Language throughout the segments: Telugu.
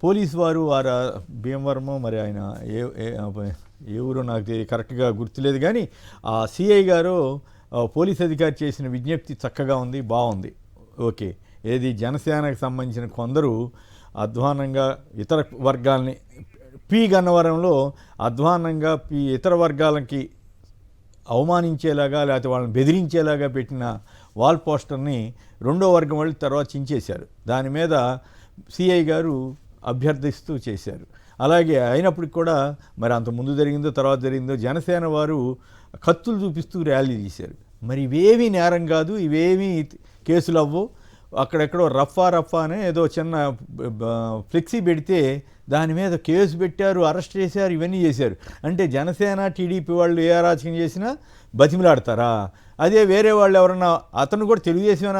పోలీసు వారు భీమవరమో మరి ఆయన ఏ ఊరో నాకు కరెక్ట్గా గుర్తులేదు, కానీ ఆ సిఐ గారు పోలీస్ అధికారి చేసిన విజ్ఞప్తి చక్కగా ఉంది, బాగుంది. ఓకే, ఏది జనసేనకు సంబంధించిన కొందరు అధ్వానంగా ఇతర వర్గాల్ని గన్నవరంలో అధ్వానంగా ఇతర వర్గాలకి అవమానించేలాగా లేకపోతే వాళ్ళని బెదిరించేలాగా పెట్టిన వాల్ పోస్టర్ని రెండో వర్గం వాళ్ళు తర్వాత చించేశారు. దాని మీద సిఐ గారు అభ్యర్థిస్తూ చేశారు. అలాగే అయినప్పటికి కూడా మరి అంత ముందు జరిగిందో తర్వాత జరిగిందో జనసేన వారు కత్తులు చూపిస్తూ ర్యాలీ తీశారు. మరి ఇవేమీ నేరం కాదు, ఇవేమీ కేసులు అవ్వవు. అక్కడెక్కడో రఫా అనే ఏదో చిన్న ఫ్లెక్సీ పెడితే దాని మీద కేసు పెట్టారు, అరెస్ట్ చేశారు, ఇవన్నీ చేశారు. అంటే జనసేన టీడీపీ వాళ్ళు ఏ అరాచకం చేసినా బతిమిలాడతారా? అదే వేరే వాళ్ళు ఎవరన్నా, అతను కూడా తెలుగుదేశం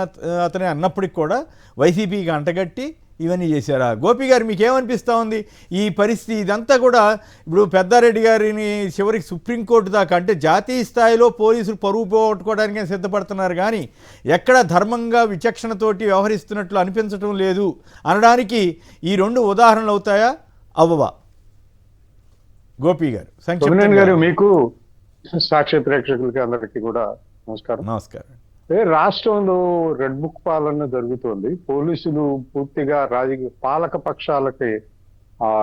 అతనే అన్నప్పటికి కూడా వైసీపీకి అంటగట్టి ఇవన్నీ చేశారా? గోపి గారు మీకేమనిపిస్తూ ఉంది ఈ పరిస్థితి? ఇదంతా కూడా ఇప్పుడు పెద్దారెడ్డి గారిని చివరికి సుప్రీంకోర్టు దాకా, అంటే జాతీయ స్థాయిలో పోలీసులు పరువు పోగొట్టుకోవడానికే సిద్ధపడుతున్నారు, కానీ ఎక్కడ ధర్మంగా విచక్షణతోటి వ్యవహరిస్తున్నట్లు అనిపించడం లేదు అనడానికి ఈ రెండు ఉదాహరణలు అవుతాయా, అవ్వవా? గోపి గారు, సంక్షిప్తంగా గారు, మీకు సాక్షి ప్రేక్షకులకి అందరికీ కూడా నమస్కారం. నమస్కారం. రాష్ట్రంలో రెడ్ బుక్ పాలన జరుగుతోంది. పోలీసులు పూర్తిగా రాజకీయ పాలక పక్షాలకి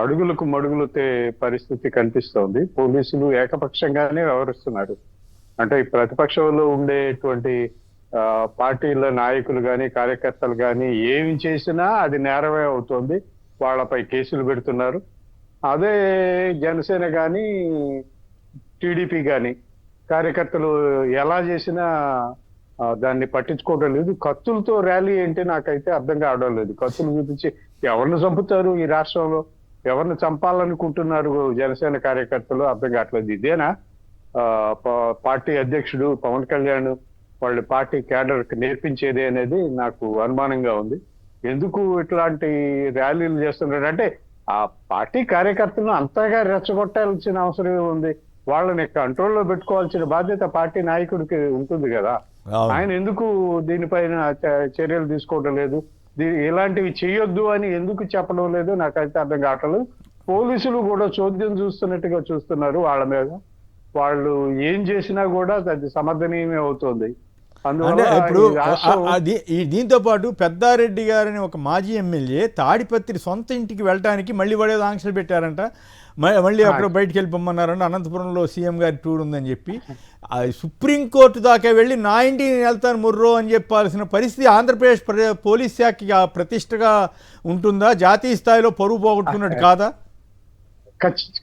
అడుగులకు మడుగులతే పరిస్థితి కనిపిస్తోంది. పోలీసులు ఏకపక్షంగానే వ్యవహరిస్తున్నారు. అంటే ఈ ప్రతిపక్షంలో ఉండేటువంటి పార్టీల నాయకులు కానీ కార్యకర్తలు కానీ ఏమి చేసినా అది నేరమే అవుతోంది, వాళ్ళపై కేసులు పెడుతున్నారు. అదే జనసేన కానీ టీడీపీ కానీ కార్యకర్తలు ఎలా చేసినా దాన్ని పట్టించుకోవడం లేదు. కత్తులతో ర్యాలీ అంటే నాకైతే అర్థం కావడం లేదు. కత్తులు చూపించి ఎవరిని చంపుతారు ఈ రాష్ట్రంలో, ఎవరిని చంపాలనుకుంటున్నారు జనసేన కార్యకర్తలు, అర్థం కావట్లేదు. ఇదేనా పార్టీ అధ్యక్షుడు పవన్ కళ్యాణ్ వాళ్ళ పార్టీ క్యాడర్కి నేర్పించేది అనేది నాకు అనుమానంగా ఉంది. ఎందుకు ఇట్లాంటి ర్యాలీలు చేస్తున్నారు? అంటే ఆ పార్టీ కార్యకర్తలను అంతగా రెచ్చగొట్టాల్సిన అవసరం ఉంది. వాళ్ళని కంట్రోల్లో పెట్టుకోవాల్సిన బాధ్యత పార్టీ నాయకుడికి ఉంటుంది కదా. ఆయన ఎందుకు దీనిపైన చర్యలు తీసుకోవడం లేదు? ఇలాంటివి చేయొద్దు అని ఎందుకు చెప్పడం లేదు నాకైతే అర్థం కావట్లేదు. పోలీసులు కూడా చోద్యం చూస్తున్నట్టుగా చూస్తున్నారు వాళ్ళ మీద. వాళ్ళు ఏం చేసినా కూడా అది సమర్థనీయమే అవుతుంది. అంటే ఇప్పుడు దీంతో పాటు పెద్దారెడ్డి గారని ఒక మాజీ ఎమ్మెల్యే తాడిపత్రి సొంత ఇంటికి వెళ్ళటానికి మళ్ళీ పడేది ఆంక్షలు పెట్టారంట. మళ్ళీ అక్కడ బయటికి వెళ్ళిపోమన్నారంట. అనంతపురంలో సీఎం గారి టూర్ ఉందని చెప్పి సుప్రీంకోర్టు దాకా వెళ్ళి నా ఇంటికి నేను వెళ్తాను ముర్రో అని చెప్పాల్సిన పరిస్థితి ఆంధ్రప్రదేశ్ పోలీస్ శాఖకి ప్రతిష్టగా ఉంటుందా? జాతీయ స్థాయిలో పరువు పోగొట్టుకున్నట్టు కాదా?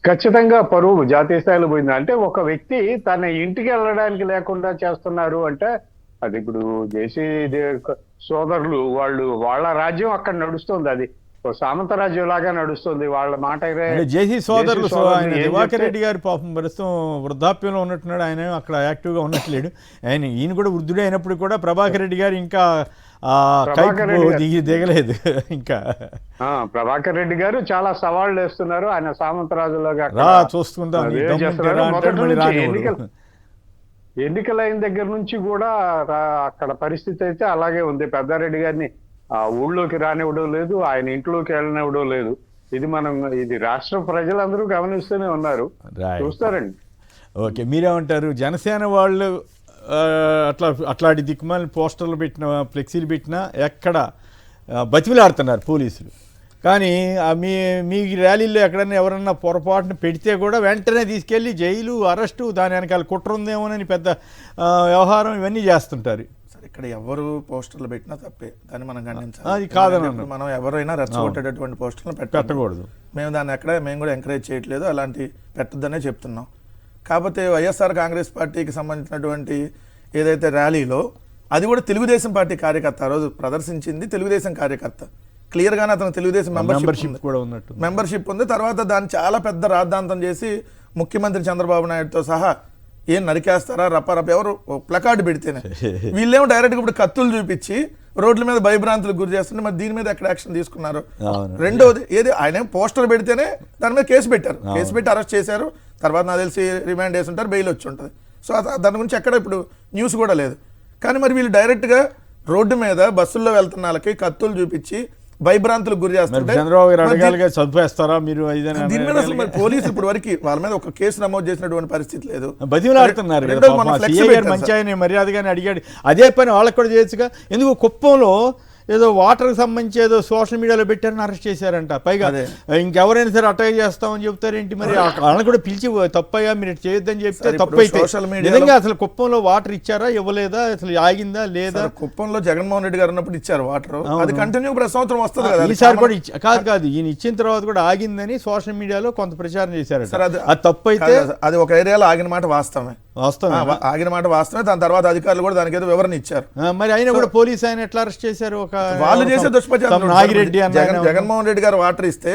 ఖచ్చితంగా పరువు జాతీయ స్థాయిలో పోయింది. అంటే ఒక వ్యక్తి తన ఇంటికి వెళ్ళడానికి లేకుండా చేస్తున్నారు అంటే అది ఇప్పుడు జేసీ సోదరులు వాళ్ళ రాజ్యం అక్కడ నడుస్తుంది. అది సామంత రాజ్యం లాగా నడుస్తుంది. వాళ్ళ మాట జేసీ సోదరులు దివాకర్ రెడ్డి గారు పాపం ప్రస్తుతం వృద్ధాప్యంలో ఉన్నట్టున్నాడు. ఆయన అక్కడ యాక్టివ్గా ఉన్నట్లేడు. ఈయన కూడా వృద్ధుడే అయినప్పుడు కూడా ప్రభాకర్ రెడ్డి గారు ఇంకా దిగలేదు. ఇంకా ప్రభాకర్ రెడ్డి గారు చాలా సవాళ్ళు వేస్తున్నారు. ఆయన సామంతరాజులాగా చూసుకుంటాం. ఎన్నికలైన దగ్గర నుంచి కూడా అక్కడ పరిస్థితి అయితే అలాగే ఉంది. పెద్దారెడ్డి గారిని ఊళ్ళోకి రానివ్వడం లేదు, ఆయన ఇంట్లోకి వెళ్ళనివ్వడం లేదు. ఇది రాష్ట్ర ప్రజలందరూ గమనిస్తూనే ఉన్నారు, చూస్తారండి. ఓకే, మీరేమంటారు? జనసేన వాళ్ళు అట్లాంటి దిక్కుమాలిన పోస్టర్లు పెట్టిన ఫ్లెక్సీలు పెట్టినా ఎక్కడ బతిమిలాడుతున్నారు పోలీసులు. కానీ మీ ర్యాలీల్లో ఎక్కడన్నా ఎవరన్నా పొరపాటున పెడితే కూడా వెంటనే తీసుకెళ్ళి జైలు, అరెస్టు, దాని వెనకాల కుట్ర ఉందేమోనని పెద్ద వ్యవహారం ఇవన్నీ చేస్తుంటారు. ఇక్కడ ఎవరు పోస్టర్లు పెట్టినా తప్పే, దాన్ని మనం ఖండించాలి. అది కాదని మనం ఎవరైనా రెచ్చగొట్టేటటువంటి పోస్టర్లు పెట్టకూడదు. మేము దాన్ని మేము కూడా ఎంకరేజ్ చేయట్లేదు, అలాంటి పెట్టద్దనే చెప్తున్నాం. కాకపోతే వైఎస్ఆర్ కాంగ్రెస్ పార్టీకి సంబంధించినటువంటి ఏదైతే ర్యాలీలో అది కూడా తెలుగుదేశం పార్టీ కార్యకర్త ఆ రోజు ప్రదర్శించింది తెలుగుదేశం కార్యకర్త. క్లియర్గానే అతను తెలుగుదేశం మెంబర్షిప్ ఉంది. తర్వాత దాన్ని చాలా పెద్ద రాద్ధాంతం చేసి ముఖ్యమంత్రి చంద్రబాబు నాయుడుతో సహా ఏం నరికేస్తారా రప్పారప్ప ఎవరు ప్లకార్డు పెడితేనే వీళ్ళేమో డైరెక్ట్గా ఇప్పుడు కత్తులు చూపించి రోడ్ల మీద భయభ్రాంతులకు గురి చేస్తుంటే మరి దీని మీద ఎక్కడ యాక్షన్ తీసుకున్నారు? రెండోది ఏది ఆయన పోస్టర్ పెడితేనే దాని మీద కేసు పెట్టారు, కేసు పెట్టి అరెస్ట్ చేశారు. తర్వాత నాకు తెలిసి రిమాండ్ చేసి ఉంటారు, బెయిల్ వచ్చి ఉంటుంది. సో దాని గురించి ఎక్కడ ఇప్పుడు న్యూస్ కూడా లేదు. కానీ మరి వీళ్ళు డైరెక్ట్గా రోడ్డు మీద బస్సుల్లో వెళ్తున్న వాళ్ళకి కత్తులు చూపించి భయభ్రాంతులకు గురి మరి చేస్తుంటే చంద్రబాబు గారు మరి అడగాలిగా చదువుపేస్తారా మీరు ఇదేనా దీని మీద అసలు మరి పోలీసులు ఇప్పుడు వరకు వాళ్ళ మీద ఒక కేసు నమోదు చేసినటువంటి పరిస్థితి లేదు. బతిమలాడుతున్నారు కదా రెండోది పాపం. మొన్న ఆ ఫ్లెక్స్ సీఐ గారు పెట్టారు మంచి ఆయన మర్యాదగానే అడిగాడు, అదే పని వాళ్ళకి కూడా చేయొచ్చుగా. ఎందుకు కుప్పంలో ఏదో వాటర్కి సంబంధించి ఏదో సోషల్ మీడియాలో పెట్టారని అరెస్ట్ చేశారంట. పైగా అదే. ఇంకెవరైనా సరే అటాక్ చేస్తామని చెప్తారేంటి మరి? వాళ్ళని కూడా పిలిచి తప్పయ్యా మీరు ఇటు చేయొద్దని చెప్తే సరే, ఇప్పుడు తప్పైతే సోషల్ మీడియాలో- నిజంగా అసలు కుప్పంలో వాటర్ ఇచ్చారా ఇవ్వలేదా, అసలు ఆగిందా లేదా? సార్, కుప్పంలో జగన్మోహన్ రెడ్డి గారు ఉన్నప్పుడు ఇచ్చారు వాటర్, అది కంటిన్యూ ప్రతి సంవత్సరం వస్తుంది కదా. అది ఈసారి common. కూడా కాదు ఈయన ఇచ్చిన తర్వాత కూడా ఆగిందని సోషల్ మీడియాలో కొంత ప్రచారం చేశారట. సార్, అది తప్పు అయితే కాదు, అది ఒక ఏరియాలో ఆగిన మాట వాస్తవమే. వాస్తవం. ఆగిన మాట వాస్తవమే. దాని తర్వాత అధికారులు కూడా దానికి ఏదో వివరణ ఇచ్చారు. మరి అయినా కూడా పోలీసు ఆయన ఎట్లా అరెస్ట్ చేశారు? ఒక వాళ్ళు చేసే దుష్ప్రచారం నాగిరెడ్డి అన్న ఆయన జగన్మోహన్ రెడ్డి గారు వాటర్ ఇస్తే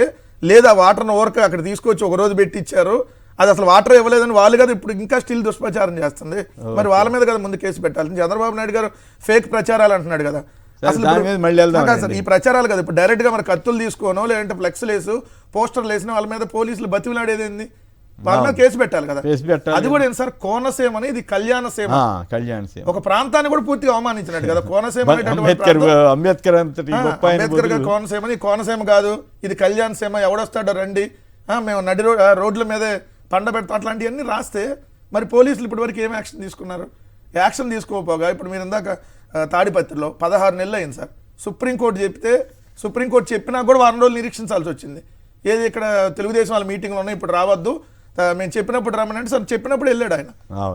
లేదా వాటర్ ఊరక అక్కడ తీసుకొచ్చి ఒక రోజు పెట్టి ఇచ్చారు, అది అసలు వాటర్ ఇవ్వలేదని వాళ్ళు కదా ఇప్పుడు ఇంకా స్టిల్ దుష్ప్రచారం చేస్తుంది. మరి వాళ్ళ మీద కదా ముందు కేసు పెట్టాలి. చంద్రబాబు నాయుడు గారు ఫేక్ ప్రచారాలు అంటున్నాడు కదా. అసలు దాని మీద మళ్ళీ వెళ్దాం కాదు సార్, ఈ ప్రచారాలు కదా ఇప్పుడు డైరెక్ట్ గా మరి కత్తులు తీసుకోనో లేదంటే ఫ్లెక్స్ లేసు పోస్టర్లు వేసిన వాళ్ళ మీద పోలీసులు బతిమిలాడేది ఏంది? వాళ్ళ మీద కేసు పెట్టాలి కదా. కేసు పెట్టాలి. అది కూడా ఏంటి సార్, కోనసీమ అని ఇది కళ్యాణ సీమ, కళ్యాణ్ సింగ్ ఒక ప్రాంతాన్ని కూడా పూర్తిగా అవమానించినట్టు కదా. కోనసీమ అంబేద్కర్ అంతటి గొప్ప ఆయన అంబేద్కర్ గారు కోనసీమని కోనసీమ కాదు ఇది కళ్యాణ సీమ, ఎవడొస్తాడో రండి, మేము నడి రోడ్ల మీదే పండ పెడతాం, అట్లాంటివన్నీ రాస్తే మరి పోలీసులు ఇప్పటి వరకు ఏం యాక్షన్ తీసుకున్నారు? యాక్షన్ తీసుకోకపోగా ఇప్పుడు మీరు ఇందాక తాడిపత్రిలో 16 నెలలు అయింది సార్. సుప్రీంకోర్టు చెప్పినా కూడా వారం రోజులు నిరీక్షించాల్సి వచ్చింది. ఏది ఇక్కడ తెలుగుదేశం వాళ్ళ మీటింగ్లో ఉన్నాయి, ఇప్పుడు రావద్దు, మేము చెప్పినప్పుడు రమ్మని అంటే సార్ చెప్పినప్పుడు వెళ్ళాడు ఆయన.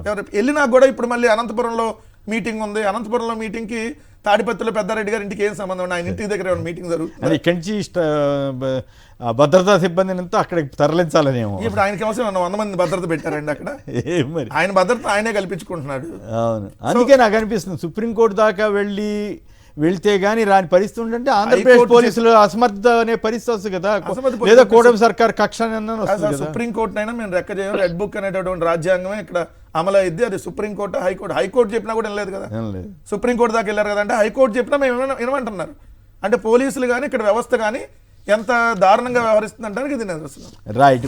ఎవరు వెళ్ళినా కూడా ఇప్పుడు మళ్ళీ అనంతపురంలో మీటింగ్ ఉంది, అనంతపురంలో మీటింగ్కి తాడిపత్రిలో పెద్దారెడ్డి గారి ఇంటికి ఏం సంబంధం ఉంది? ఆయన ఇంటి దగ్గర మీటింగ్ జరుగుతుంది. ఇక్కడి నుంచి భద్రతా సిబ్బందిని అంతా అక్కడికి తరలించాలనేమో. ఇప్పుడు ఆయనకి అవసరం 100 మంది భద్రత పెట్టారండి అక్కడ. మరి ఆయన భద్రత ఆయనే కల్పించుకుంటున్నాడు. అవును, అందుకే నాకు అనిపిస్తుంది సుప్రీంకోర్టు దాకా వెళ్తే గానీ రాని పరిస్థితి ఉంటే ఆంధ్రప్రదేశ్ పోలీసులు అసమర్థ అనే పరిస్థితి వస్తుంది కదా, లేదా కూటమి సర్కార్ కక్ష వస్తుంది. సుప్రీంకోర్టు అయినా మేము రెక్క చేయం, రెడ్ బుక్ అనేటటువంటి రాజ్యాంగమే ఇక్కడ అమలు అయింది. అది సుప్రీంకోర్టు హైకోర్టు చెప్పినా కూడా వెళ్ళలేదు కదా. సుప్రీంకోర్టు దాకా వెళ్ళారు కదా, అంటే హైకోర్టు చెప్పినా మేము వినమంటున్నారు. అంటే పోలీసులు కానీ ఇక్కడ వ్యవస్థ కానీ ఎంత దారుణంగా వ్యవహరిస్తుంది అంటానికి ఇది నిదర్శనం. రైట్.